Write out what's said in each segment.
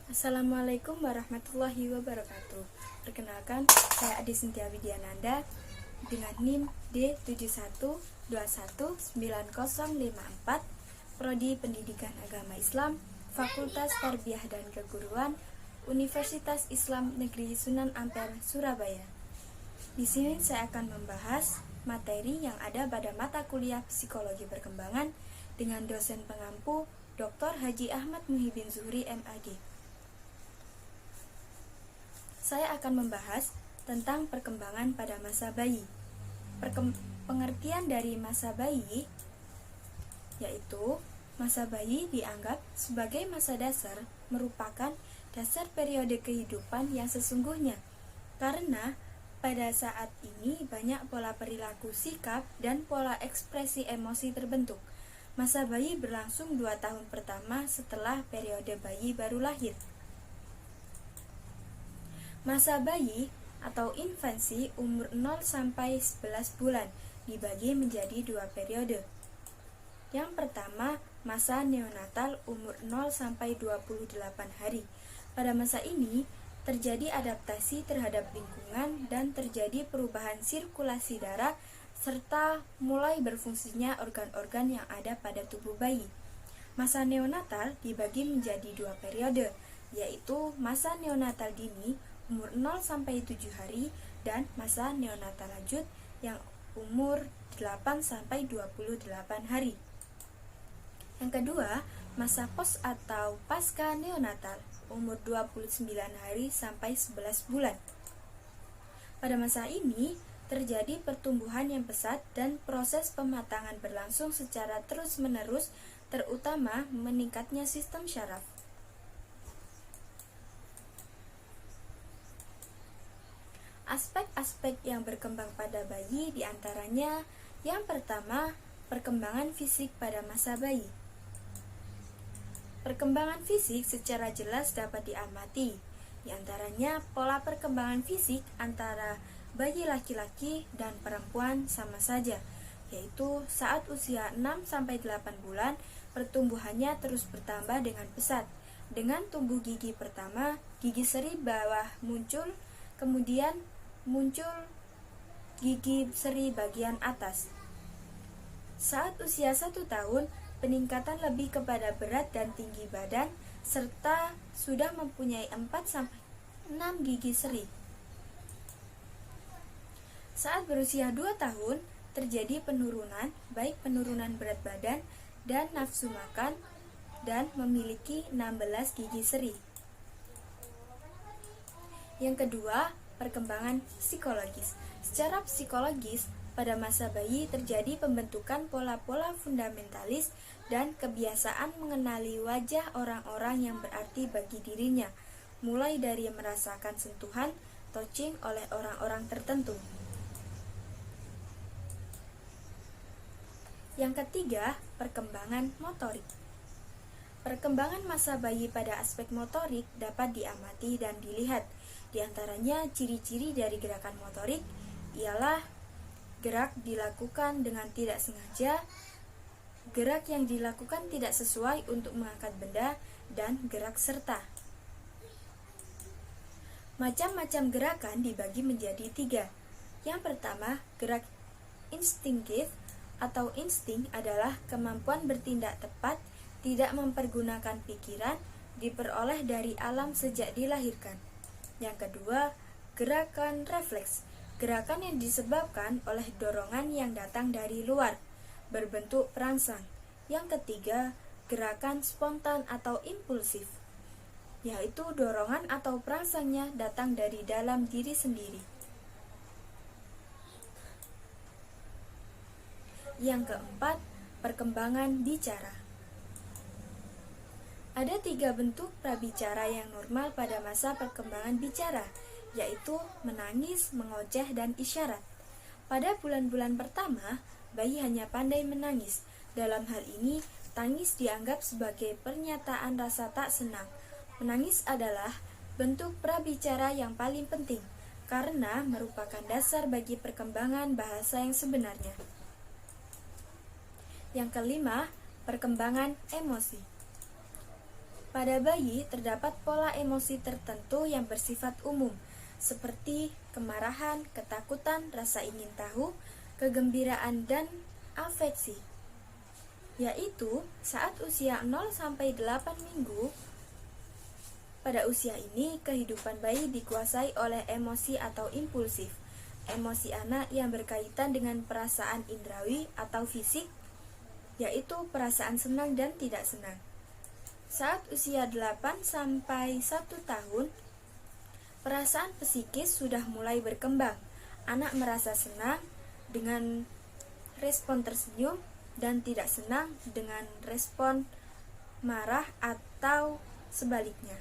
Assalamualaikum warahmatullahi wabarakatuh. Perkenalkan, saya Adi Sintia Widiananda dengan NIM D71219054, Prodi Pendidikan Agama Islam, Fakultas Tarbiyah dan Keguruan, Universitas Islam Negeri Sunan Ampel, Surabaya. Di sini saya akan membahas materi yang ada pada mata kuliah Psikologi Perkembangan dengan dosen pengampu Dr. Haji Ahmad Muhyiddin Zuhri MAG. Saya akan membahas tentang perkembangan pada masa bayi. Pengertian dari masa bayi yaitu masa bayi dianggap sebagai masa dasar, merupakan dasar periode kehidupan yang sesungguhnya, karena pada saat ini banyak pola perilaku, sikap, dan pola ekspresi emosi terbentuk. Masa bayi berlangsung 2 tahun pertama setelah periode bayi baru lahir. Masa bayi atau infansi umur 0 sampai 11 bulan dibagi menjadi 2 periode. Yang pertama, masa neonatal umur 0 sampai 28 hari. Pada masa ini terjadi adaptasi terhadap lingkungan dan terjadi perubahan sirkulasi darah serta mulai berfungsinya organ-organ yang ada pada tubuh bayi. Masa neonatal dibagi menjadi 2 periode, yaitu masa neonatal dini umur 0 sampai 7 hari dan masa neonatal lanjut yang umur 8 sampai 28 hari. Yang kedua, masa pos atau pasca neonatal umur 29 hari sampai 11 bulan. Pada masa ini terjadi pertumbuhan yang pesat dan proses pematangan berlangsung secara terus-menerus, terutama meningkatnya sistem syaraf. Aspek-aspek yang berkembang pada bayi diantaranya yang pertama, perkembangan fisik pada masa bayi. Perkembangan fisik secara jelas dapat diamati, diantaranya pola perkembangan fisik antara bayi laki-laki dan perempuan sama saja, yaitu saat usia 6-8 bulan pertumbuhannya terus bertambah dengan pesat. Dengan tumbuh gigi pertama, gigi seri bawah muncul, kemudian muncul gigi seri bagian atas. Saat usia 1 tahun, peningkatan lebih kepada berat dan tinggi badan, serta sudah mempunyai 4-6 gigi seri. Saat berusia 2 tahun, terjadi penurunan, baik penurunan berat badan dan nafsu makan, dan memiliki 16 gigi seri. Yang kedua, perkembangan psikologis. Secara psikologis, pada masa bayi terjadi pembentukan pola-pola fundamentalis dan kebiasaan mengenali wajah orang-orang yang berarti bagi dirinya, mulai dari merasakan sentuhan, touching oleh orang-orang tertentu. Yang ketiga, perkembangan motorik. Perkembangan masa bayi pada aspek motorik dapat diamati dan dilihat. Di antaranya ciri-ciri dari gerakan motorik ialah gerak dilakukan dengan tidak sengaja, gerak yang dilakukan tidak sesuai untuk mengangkat benda, dan gerak serta. Macam-macam gerakan dibagi menjadi 3. Yang pertama, gerak instinktif atau insting adalah kemampuan bertindak tepat, tidak mempergunakan pikiran, diperoleh dari alam sejak dilahirkan. Yang kedua, gerakan refleks. Gerakan yang disebabkan oleh dorongan yang datang dari luar, berbentuk perangsang. Yang ketiga, gerakan spontan atau impulsif, yaitu dorongan atau perangsangnya datang dari dalam diri sendiri. Yang keempat, perkembangan bicara. Ada 3 bentuk prabicara yang normal pada masa perkembangan bicara, yaitu menangis, mengoceh, dan isyarat. Pada bulan-bulan pertama, bayi hanya pandai menangis. Dalam hal ini, tangis dianggap sebagai pernyataan rasa tak senang. Menangis adalah bentuk prabicara yang paling penting, karena merupakan dasar bagi perkembangan bahasa yang sebenarnya. Yang kelima, perkembangan emosi. Pada bayi terdapat pola emosi tertentu yang bersifat umum, seperti kemarahan, ketakutan, rasa ingin tahu, kegembiraan, dan afeksi. Yaitu saat usia 0-8 minggu. Pada usia ini, kehidupan bayi dikuasai oleh emosi atau impulsif. Emosi anak yang berkaitan dengan perasaan indrawi atau fisik, yaitu perasaan senang dan tidak senang. Saat usia 8-1 tahun, perasaan psikis sudah mulai berkembang. Anak merasa senang dengan respon tersenyum dan tidak senang dengan respon marah atau sebaliknya.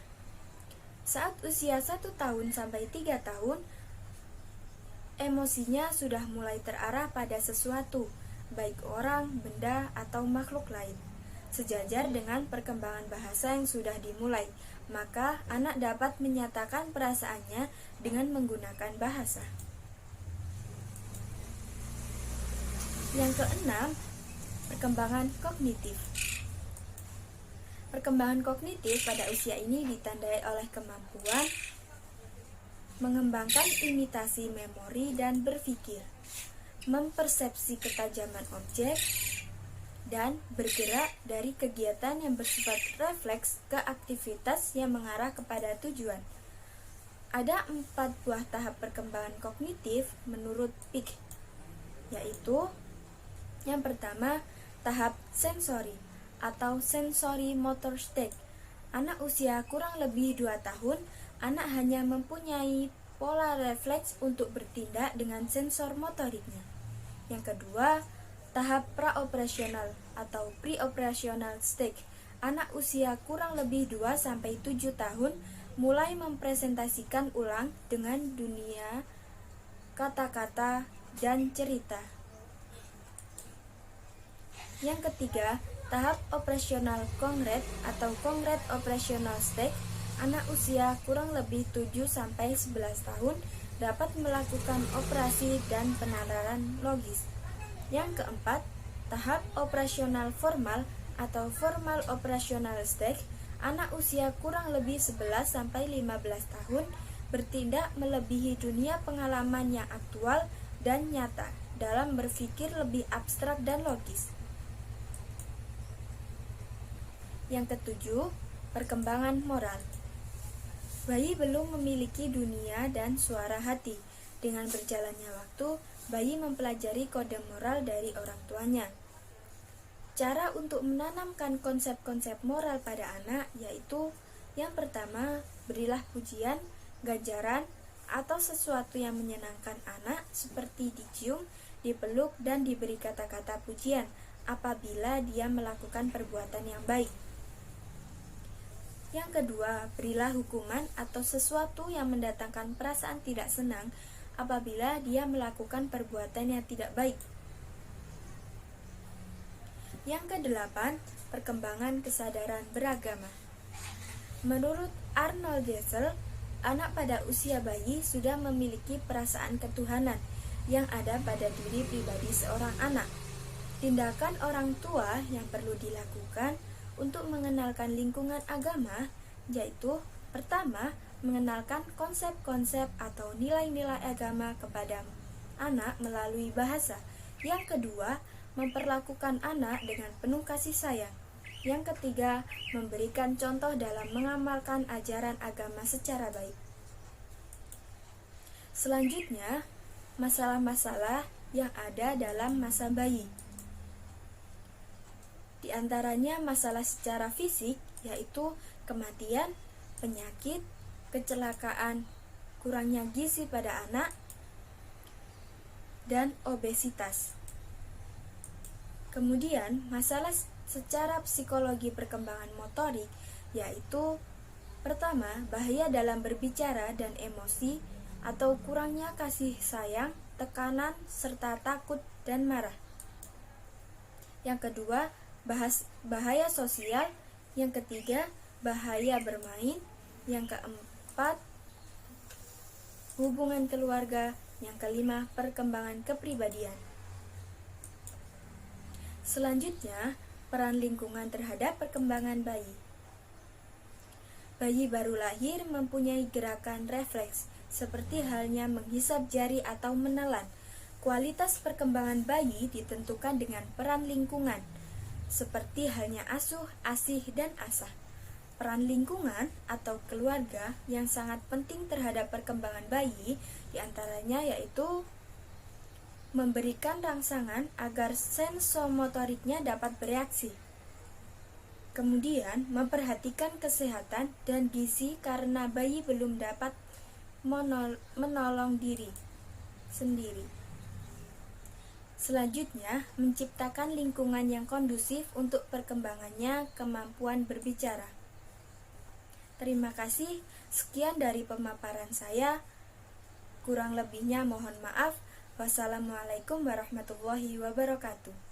Saat usia 1 tahun sampai 3 tahun, emosinya sudah mulai terarah pada sesuatu, baik orang, benda, atau makhluk lain. Sejajar dengan perkembangan bahasa yang sudah dimulai, maka anak dapat menyatakan perasaannya dengan menggunakan bahasa. Yang keenam, perkembangan kognitif. Perkembangan kognitif pada usia ini ditandai oleh kemampuan mengembangkan imitasi memori dan berpikir, mempersepsi ketajaman objek, dan bergerak dari kegiatan yang bersifat refleks ke aktivitas yang mengarah kepada tujuan. Ada 4 buah tahap perkembangan kognitif menurut Pick, yaitu yang pertama, tahap sensori atau sensory motor stage. Anak usia kurang lebih 2 tahun, anak hanya mempunyai pola refleks untuk bertindak dengan sensor motoriknya. Yang kedua, tahap praoperasional atau pre-operational stage. Anak usia kurang lebih 2-7 tahun mulai mempresentasikan ulang dengan dunia kata-kata dan cerita. Yang ketiga, tahap operasional konkret atau konkret operational stage. Anak usia kurang lebih 7-11 tahun dapat melakukan operasi dan penalaran logis. Yang keempat, tahap operasional formal atau formal operational stage. Anak usia kurang lebih 11-15 tahun bertindak melebihi dunia pengalaman yang aktual dan nyata dalam berpikir lebih abstrak dan logis. Yang ketujuh, perkembangan moral. Bayi belum memiliki dunia dan suara hati. Dengan berjalannya waktu, bayi mempelajari kode moral dari orang tuanya. Cara untuk menanamkan konsep-konsep moral pada anak yaitu yang pertama, berilah pujian, ganjaran, atau sesuatu yang menyenangkan anak seperti dicium, dipeluk, dan diberi kata-kata pujian apabila dia melakukan perbuatan yang baik. Yang kedua, berilah hukuman atau sesuatu yang mendatangkan perasaan tidak senang apabila dia melakukan perbuatan yang tidak baik. Yang kedelapan, perkembangan kesadaran beragama. Menurut Arnold Geisel, anak pada usia bayi sudah memiliki perasaan ketuhanan yang ada pada diri pribadi seorang anak. Tindakan orang tua yang perlu dilakukan untuk mengenalkan lingkungan agama, yaitu pertama, mengenalkan konsep-konsep atau nilai-nilai agama kepada anak melalui bahasa. Yang kedua, memperlakukan anak dengan penuh kasih sayang. Yang ketiga, memberikan contoh dalam mengamalkan ajaran agama secara baik. Selanjutnya, masalah-masalah yang ada dalam masa bayi. Di antaranya masalah secara fisik, yaitu kematian, penyakit, kecelakaan, kurangnya gizi pada anak, dan obesitas. Kemudian, masalah secara psikologi perkembangan motorik, yaitu pertama, bahaya dalam berbicara dan emosi, atau kurangnya kasih sayang, tekanan, serta takut dan marah. Yang kedua, bahaya sosial. Yang ketiga, bahaya bermain. Yang keempat, hubungan keluarga. Yang kelima, perkembangan kepribadian. Selanjutnya, peran lingkungan terhadap perkembangan bayi. Bayi baru lahir mempunyai gerakan refleks, seperti halnya menghisap jari atau menelan. Kualitas perkembangan bayi ditentukan dengan peran lingkungan, seperti halnya asuh, asih, dan asah. Peran lingkungan atau keluarga yang sangat penting terhadap perkembangan bayi diantaranya yaitu memberikan rangsangan agar sensomotoriknya dapat bereaksi. Kemudian, memperhatikan kesehatan dan gizi karena bayi belum dapat menolong diri sendiri. Selanjutnya, menciptakan lingkungan yang kondusif untuk perkembangannya kemampuan berbicara. Terima kasih, sekian dari pemaparan saya. Kurang lebihnya mohon maaf. Wassalamualaikum warahmatullahi wabarakatuh.